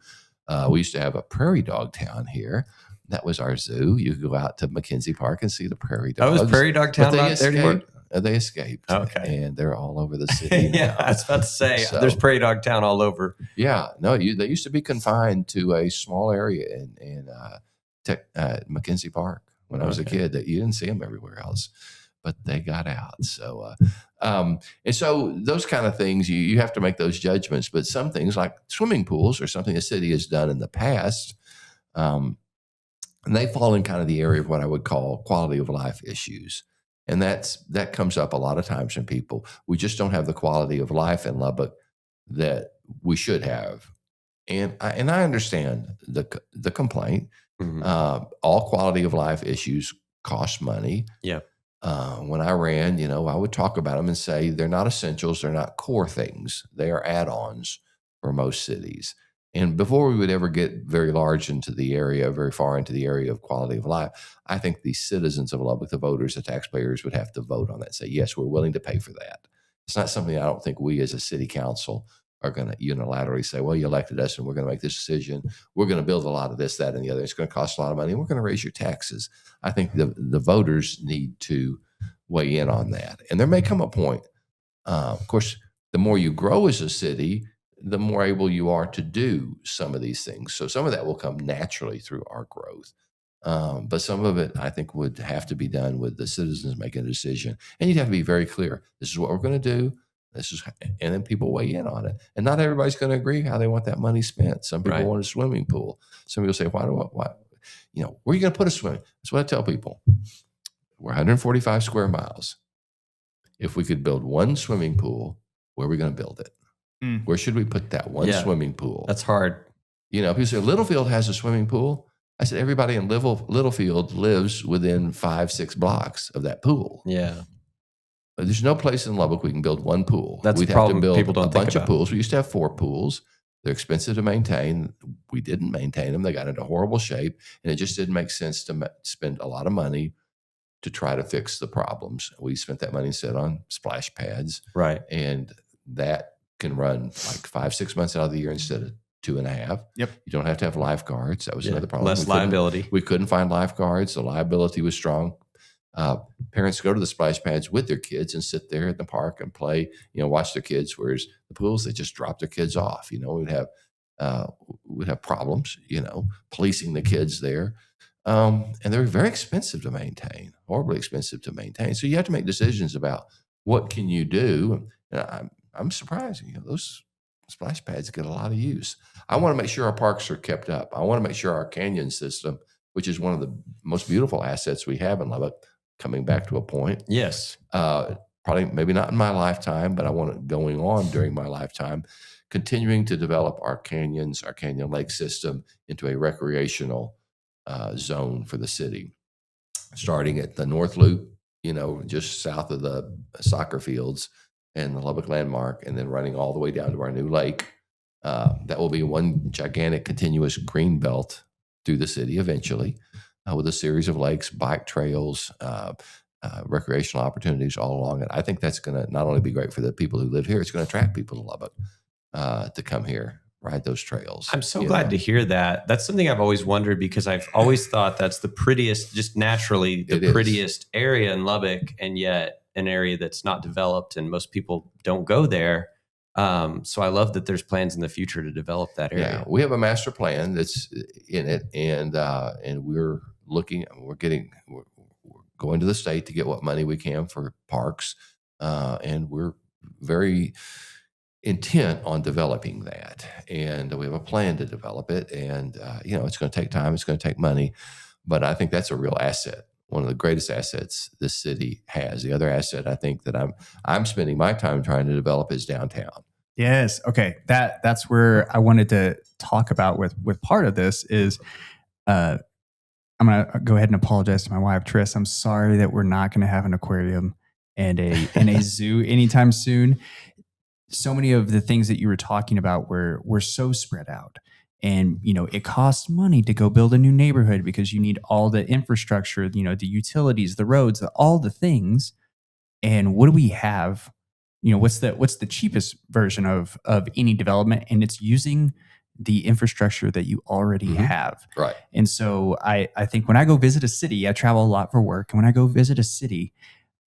We used to have a prairie dog town here. That was our zoo. You could go out to McKenzie Park and see the prairie dogs. Oh, was Prairie Dog Town not there anymore? They escaped. Okay. And they're all over the city now. Yeah, I was about to say, So- there's Prairie Dog Town all over. Yeah, no, they used to be confined to a small area in McKenzie Park when I was a Okay. kid. That you didn't see them everywhere else, but they got out. So, and so those kind of things, you have to make those judgments. But some things like swimming pools are something the city has done in the past, and they fall in kind of the area of what I would call quality of life issues. And that comes up a lot of times from people. We just don't have the quality of life in Lubbock that we should have. And I understand the complaint. Mhm. All quality of life issues cost money. Yeah. When I ran, you know, I would talk about them and say they're not essentials. They're not core things. They are add-ons for most cities. And before we would ever get very large into the area, very far into the area of quality of life, I think the citizens of Lubbock, the voters, the taxpayers would have to vote on that. Say, yes, we're willing to pay for that. It's not something I don't think we as a city council are going to unilaterally say, well, you elected us and we're going to make this decision. We're going to build a lot of this, that, and the other. It's going to cost a lot of money and we're going to raise your taxes. I think the voters need to weigh in on that. And there may come a point, of course, the more you grow as a city, the more able you are to do some of these things. So some of that will come naturally through our growth. But some of it, I think, would have to be done with the citizens making a decision. And you'd have to be very clear. This is what we're going to do. And then people weigh in on it. And not everybody's going to agree how they want that money spent. Some people Right. want a swimming pool. Some people say, why, you know, where are you going to put a swimming? That's what I tell people. We're 145 square miles. If we could build one swimming pool, where are we going to build it? Where should we put that one Yeah. swimming pool? That's hard. You know, people say Littlefield has a swimming pool. I said, everybody in Littlefield lives within 5-6 blocks of that pool. Yeah. But there's no place in Lubbock we can build one pool. That's We'd a have to problem build people don't a think bunch of about. pools. We used to have 4 pools. They're expensive to maintain. We didn't maintain them. They got into horrible shape, and it just didn't make sense to spend a lot of money to try to fix the problems. We spent that money instead on splash pads. Right. And that can run like 5-6 months out of the year instead of 2.5. Yep. You don't have to have lifeguards. That was another problem. Less liability. We couldn't find lifeguards. The liability was strong. Parents go to the splash pads with their kids and sit there at the park and play, watch their kids. Whereas the pools, they just drop their kids off. We'd have problems, policing the kids there. And they're very expensive to maintain, horribly expensive to maintain. So you have to make decisions about what can you do. And I'm surprised, those splash pads get a lot of use. I want to make sure our parks are kept up. I want to make sure our canyon system, which is one of the most beautiful assets we have in Lubbock, coming back to a point. Yes. Probably maybe not in my lifetime, but I want it going on during my lifetime, continuing to develop our canyons, our canyon lake system into a recreational zone for the city, starting at the North Loop, just south of the soccer fields and the Lubbock Landmark, and then running all the way down to our new lake. That will be one gigantic continuous green belt through the city eventually, with a series of lakes, bike trails, recreational opportunities all along it. I think that's going to not only be great for the people who live here, it's going to attract people to Lubbock to come here, ride those trails. I'm so glad to hear that. That's something I've always wondered, because I've always thought that's the prettiest, just naturally the prettiest area in Lubbock, and yet an area that's not developed and most people don't go there. So I love that there's plans in the future to develop that area. Yeah, we have a master plan that's in it, and we're going to the state to get what money we can for parks, and we're very intent on developing that. And we have a plan to develop it, and it's going to take time, it's going to take money, but I think that's a real asset. One of the greatest assets this city has. The other asset I think that I'm spending my time trying to develop is downtown. Yes. Okay. That's where I wanted to talk about with part of this is, I'm going to go ahead and apologize to my wife, Triss. I'm sorry that we're not going to have an aquarium and a zoo anytime soon. So many of the things that you were talking about were so spread out. And, it costs money to go build a new neighborhood because you need all the infrastructure, the utilities, the roads, all the things. And what do we have? What's the cheapest version of any development? And it's using the infrastructure that you already have. Right. And so I think when I go visit a city, I travel a lot for work. And when I go visit a city,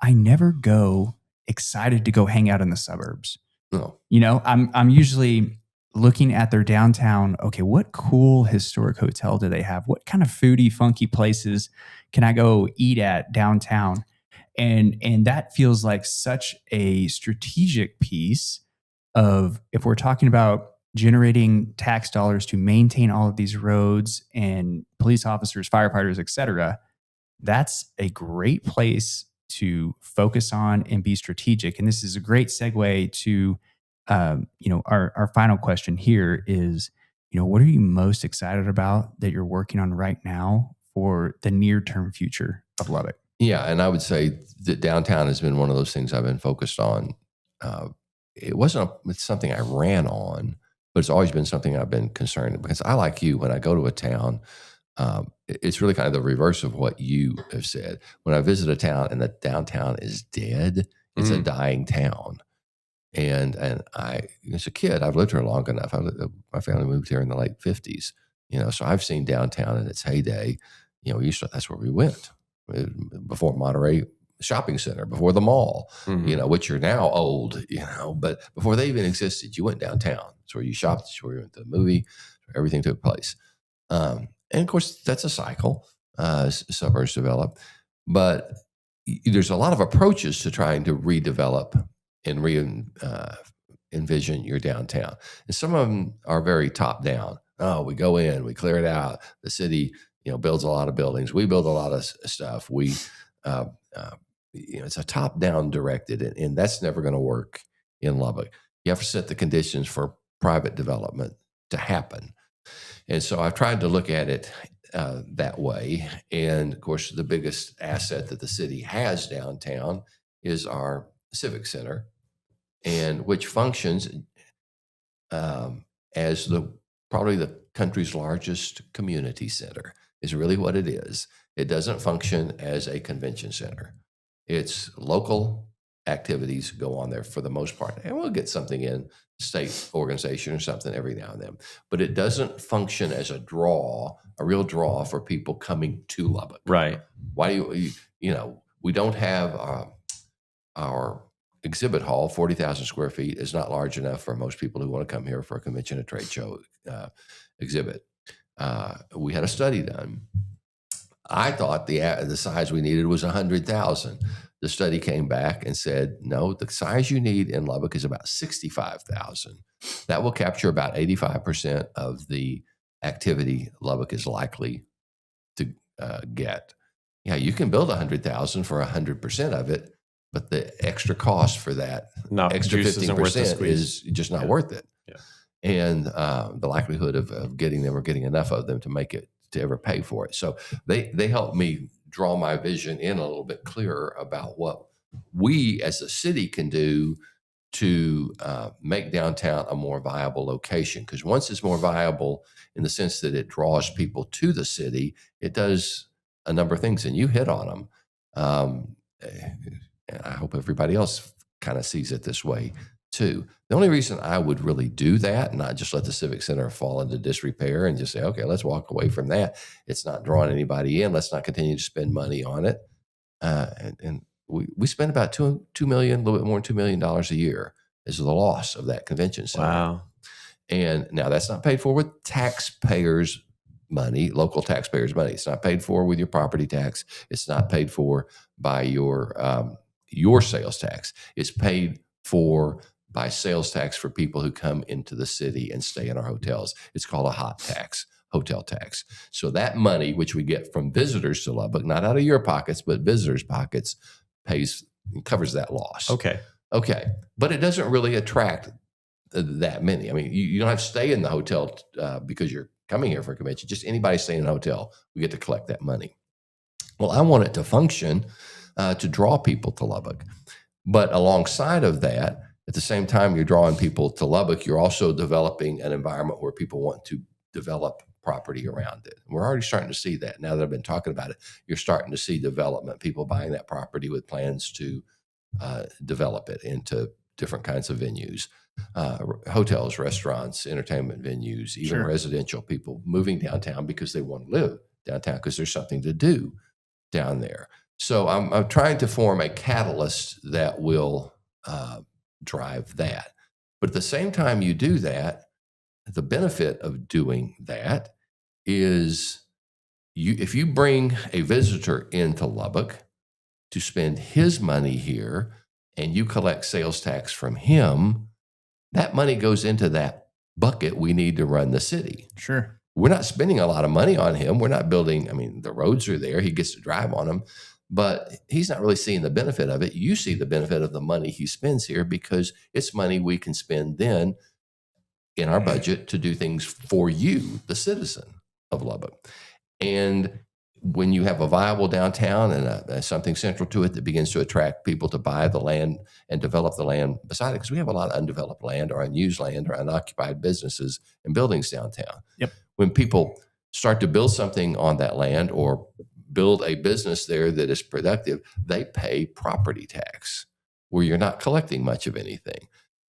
I never go excited to go hang out in the suburbs. No. I'm usually looking at their downtown. Okay, what cool historic hotel do they have? What kind of foodie, funky places can I go eat at downtown? And that feels like such a strategic piece of, if we're talking about generating tax dollars to maintain all of these roads and police officers, firefighters, et cetera, that's a great place to focus on and be strategic. And this is a great segue to our final question here is, what are you most excited about that you're working on right now for the near-term future of Lubbock? Yeah, and I would say that downtown has been one of those things I've been focused on. It's something I ran on, but it's always been something I've been concerned, because I, like you, when I go to a town, it's really kind of the reverse of what you have said. When I visit a town and the downtown is dead, it's a dying town. And I, as a kid, I've lived here long enough. My family moved here in the late 50s, so I've seen downtown in its heyday. That's where we went before Monterey Shopping Center, before the mall, which are now old, but before they even existed, you went downtown. It's where you shopped, it's where you went to the movie, everything took place. And of course, that's a cycle, suburbs develop, but there's a lot of approaches to trying to redevelop and envision your downtown. And some of them are very top down. Oh, we go in, we clear it out. The city, builds a lot of buildings. We build a lot of stuff. It's a top down directed, and that's never going to work in Lubbock. You have to set the conditions for private development to happen. And so I've tried to look at it that way. And of course, the biggest asset that the city has downtown is our Civic Center, and which functions as probably the country's largest community center is really what it is. It doesn't function as a convention center. It's local activities go on there for the most part. And we'll get something in state organization or something every now and then. But it doesn't function as a real draw for people coming to Lubbock. Right. Why do we don't have our exhibit hall, 40,000 square feet, is not large enough for most people who want to come here for a convention, a trade show exhibit. We had a study done. I thought the size we needed was 100,000. The study came back and said, no, the size you need in Lubbock is about 65,000. That will capture about 85% of the activity Lubbock is likely to get. Yeah, you can build 100,000 for 100% of it, but the extra cost for that extra 15% is just not worth it. Yeah. And the likelihood of getting them or getting enough of them to make it to ever pay for it. So they helped me draw my vision in a little bit clearer about what we as a city can do to make downtown a more viable location. Because once it's more viable in the sense that it draws people to the city, it does a number of things, and you hit on them. And I hope everybody else kind of sees it this way too. The only reason I would really do that, not just let the Civic Center fall into disrepair and just say, okay, let's walk away from that. It's not drawing anybody in. Let's not continue to spend money on it. And we spend about $2 million, a little bit more than $2 million a year is the loss of that convention center. Wow. And now that's not paid for with taxpayers' money, local taxpayers' money. It's not paid for with your property tax. It's not paid for by your sales tax. It's paid for by sales tax for people who come into the city and stay in our hotels. It's called a hot tax, hotel tax. So that money, which we get from visitors to Lubbock, not out of your pockets, but visitors' pockets, covers that loss. Okay. But it doesn't really attract that many. I mean, you don't have to stay in the hotel because you're coming here for a convention. Just anybody staying in a hotel, we get to collect that money. Well, I want it to function to draw people to Lubbock. But alongside of that, at the same time you're drawing people to Lubbock, you're also developing an environment where people want to develop property around it. We're already starting to see that. Now that I've been talking about it, you're starting to see development, people buying that property with plans to develop it into different kinds of venues, hotels, restaurants, entertainment venues, even residential people moving downtown because they want to live downtown because there's something to do down there. So I'm trying to form a catalyst that will drive that. But at the same time you do that, the benefit of doing that is if you bring a visitor into Lubbock to spend his money here and you collect sales tax from him, that money goes into that bucket we need to run the city. Sure. We're not spending a lot of money on him. We're not building, I mean, the roads are there. He gets to drive on them. But he's not really seeing the benefit of it. You see the benefit of the money he spends here because it's money we can spend then in our budget to do things for you, the citizen of Lubbock. And when you have a viable downtown and something central to it that begins to attract people to buy the land and develop the land beside it, because we have a lot of undeveloped land or unused land or unoccupied businesses and buildings downtown. Yep. When people start to build something on that land or build a business there that is productive, they pay property tax where you're not collecting much of anything.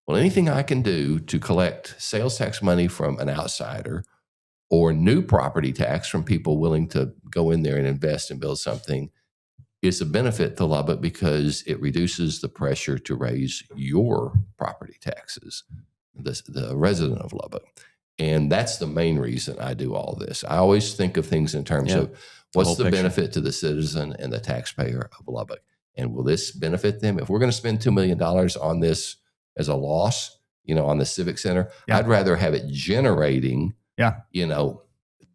Well, anything I can do to collect sales tax money from an outsider or new property tax from people willing to go in there and invest and build something is a benefit to Lubbock because it reduces the pressure to raise your property taxes, the resident of Lubbock. And that's the main reason I do all this. I always think of things in terms of what's the benefit to the citizen and the taxpayer of Lubbock? And will this benefit them? If we're going to spend $2 million on this as a loss, on the Civic Center, I'd rather have it generating,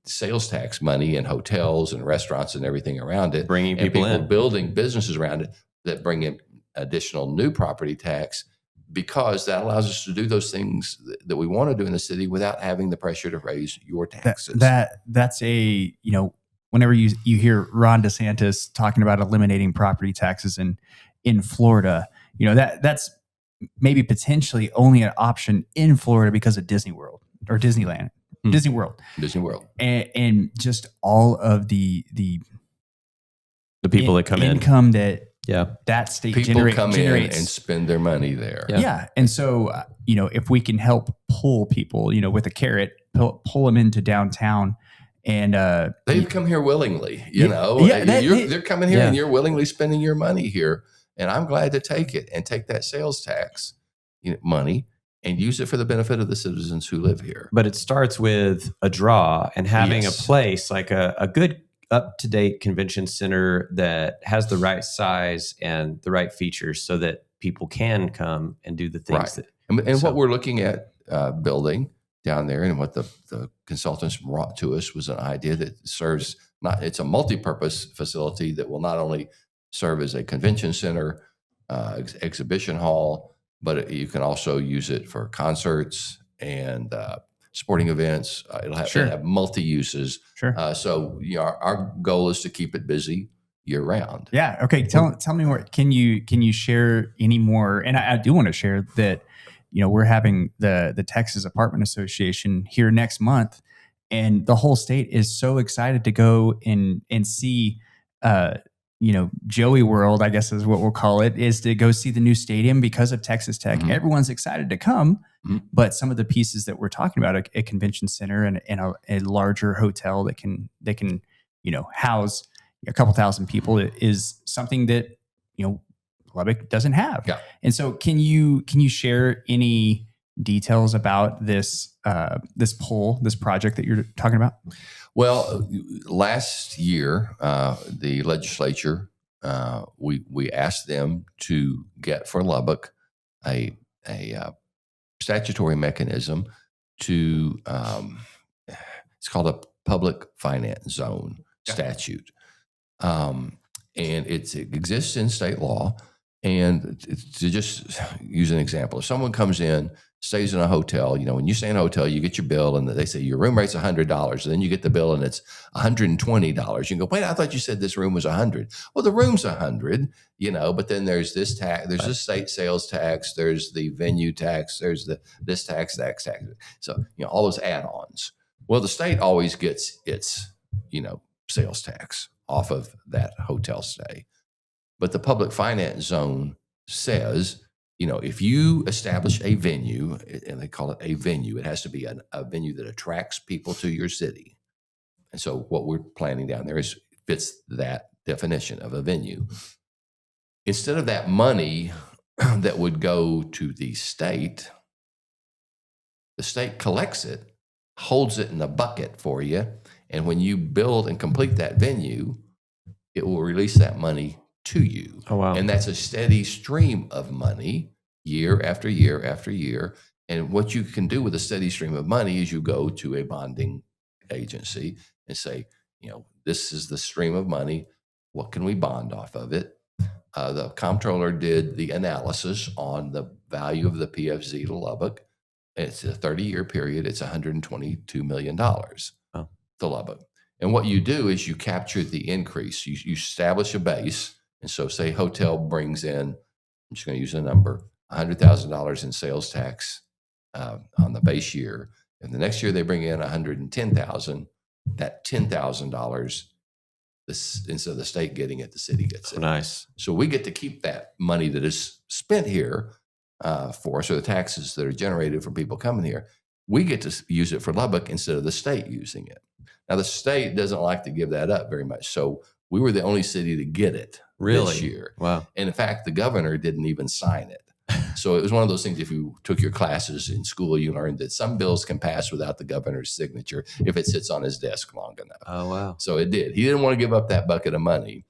sales tax money in hotels and restaurants and everything around it. Bringing people in. Building businesses around it that bring in additional new property tax because that allows us to do those things that we want to do in the city without having the pressure to raise your taxes. That's a, whenever you hear Ron DeSantis talking about eliminating property taxes in Florida, that's maybe potentially only an option in Florida because of Disney World or Disneyland, Disney World, and just all of the people that come income that Yeah. that state People come generates in and spend their money there. Yeah. And so, if we can help pull people, with a carrot, pull them into downtown, and they've come here willingly, they're coming here and you're willingly spending your money here. And I'm glad to take it and take that sales tax money and use it for the benefit of the citizens who live here. But it starts with a draw and having a place like a good up-to-date convention center that has the right size and the right features so that people can come and do the things what we're looking at building down there, and what the consultants brought to us, was an idea that serves it's a multi-purpose facility that will not only serve as a convention center, exhibition hall, but you can also use it for concerts and sporting events. It'll have multi-uses. Sure. So our goal is to keep it busy year round. Yeah. Okay. Tell me more. Can you share any more? And I do want to share that, we're having the Texas Apartment Association here next month, and the whole state is so excited to go and see, Joey World, I guess is what we'll call it, is to go see the new stadium because of Texas Tech. Mm-hmm. Everyone's excited to come, but some of the pieces that we're talking about, a convention center and a larger hotel that can house a couple thousand people, is something that Lubbock doesn't have. Yeah. And so can you share any details about this project that you're talking about? Well, last year, the legislature, we asked them to get for Lubbock a statutory mechanism to, it's called a public finance zone statute. And it exists in state law. And to just use an example, if someone comes in, stays in a hotel, when you stay in a hotel, you get your bill and they say your room rate's $100. And then you get the bill and it's $120. You can go, wait, I thought you said this room was $100. Well, the room's $100, but then there's this tax, there's the state sales tax, there's the venue tax, there's this tax, that tax. So, all those add-ons. Well, the state always gets its, sales tax off of that hotel stay. But the public finance zone says, if you establish a venue, and they call it a venue, it has to be a venue that attracts people to your city. And so what we're planning down there fits that definition of a venue. Instead of that money that would go to the state collects it, holds it in a bucket for you. And when you build and complete that venue, it will release that money to you. Oh, wow. And that's a steady stream of money year after year after year. And what you can do with a steady stream of money is you go to a bonding agency and say, this is the stream of money. What can we bond off of it? The comptroller did the analysis on the value of the PFZ to Lubbock. It's a 30-year period. It's $122 million to Lubbock. And what you do is you capture the increase. You establish a base. And so say hotel brings in, I'm just going to use a number, $100,000 in sales tax on the base year. And the next year they bring in $110,000, that $10,000, instead of the state getting it, the city gets it. Nice. So we get to keep that money that is spent here for us, or the taxes that are generated from people coming here. We get to use it for Lubbock instead of the state using it. Now, the state doesn't like to give that up very much. So we were the only city to get it this year. Wow. And in fact, the governor didn't even sign it. So it was one of those things, if you took your classes in school, you learned that some bills can pass without the governor's signature if it sits on his desk long enough. Oh, wow. So it did. He didn't want to give up that bucket of money.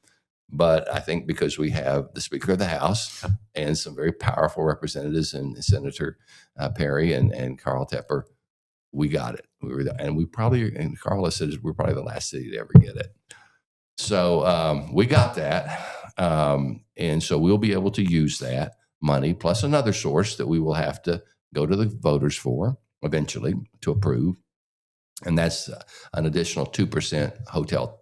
But I think because we have the Speaker of the House and some very powerful representatives, and Senator Perry and Carl Tepper, we got it. And Carl said we're probably the last city to ever get it. So we got that. And so we'll be able to use that money plus another source that we will have to go to the voters for eventually to approve. And that's an additional 2% hotel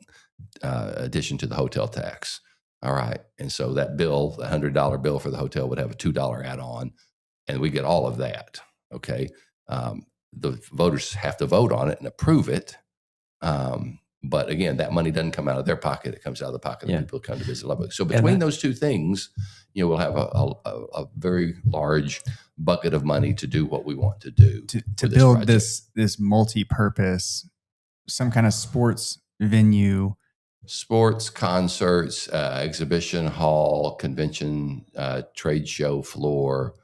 addition to the hotel tax. All right. And so that bill, the $100 bill for the hotel would have a $2 add-on, and we get all of that. Okay. The voters have to vote on it and approve it. But again, that money doesn't come out of their pocket. It comes out of the pocket of people who come to visit Lubbock. So between those two things, we'll have a very large bucket of money to do what we want to do. To build this multi-purpose, some kind of sports venue. Sports, concerts, exhibition hall, convention, trade show floor,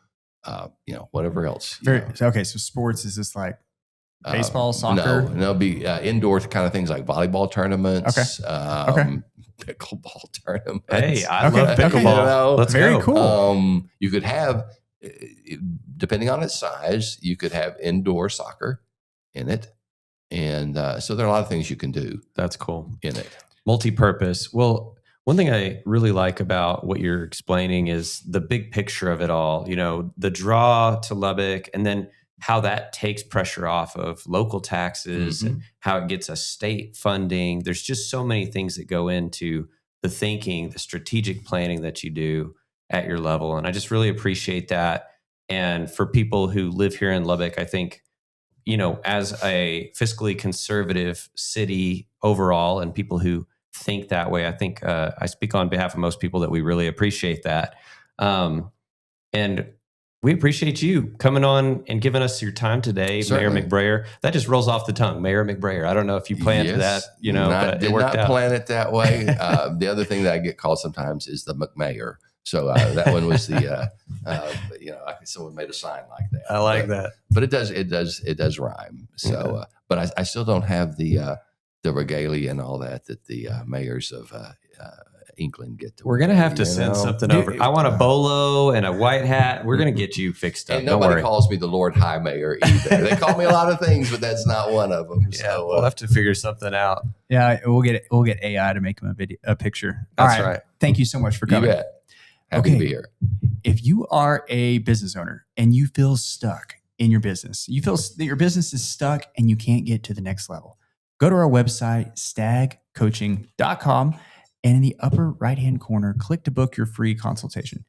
whatever else. Okay, so sports, is this like baseball, soccer? No, it'll be indoor kind of things like volleyball tournaments. Okay. Pickleball tournaments. Hey, I love pickleball. Let's Very go. cool. You could have, depending on its size, you could have indoor soccer in it. And so there are a lot of things you can do. That's cool. In it. Multi-purpose. Well, one thing I really like about what you're explaining is the big picture of it all, the draw to Lubbock, and then how that takes pressure off of local taxes and how it gets us state funding. There's just so many things that go into the thinking, the strategic planning that you do at your level. And I just really appreciate that. And for people who live here in Lubbock, I think, as a fiscally conservative city overall, and people who think that way, I think I speak on behalf of most people that we really appreciate that. And we appreciate you coming on and giving us your time today, Certainly. Mayor McBrayer. That just rolls off the tongue, Mayor McBrayer. I don't know if you planned that, but it worked out. Did not plan it that way. The other thing that I get called sometimes is the McMayer. So that one was the, someone made a sign like that. I like that. But it does rhyme. So, but I still don't have the regalia and all that the mayors of England get to. We're going to have to send something over. I want a bolo and a white hat. We're going to get you fixed up. And nobody calls me the Lord High Mayor either. They call me a lot of things, but that's not one of them. Yeah, so we'll have to figure something out. Yeah, we'll get AI to make him a picture. That's right. Thank you so much for coming. You bet. Happy to be here. If you are a business owner and you feel stuck in your business, you feel that your business is stuck and you can't get to the next level, go to our website, stagcoaching.com, and in the upper right-hand corner, click to book your free consultation.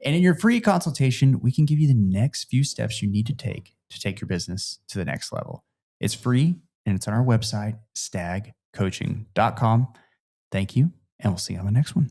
And in your free consultation, we can give you the next few steps you need to take your business to the next level. It's free, and it's on our website, stagcoaching.com. Thank you, and we'll see you on the next one.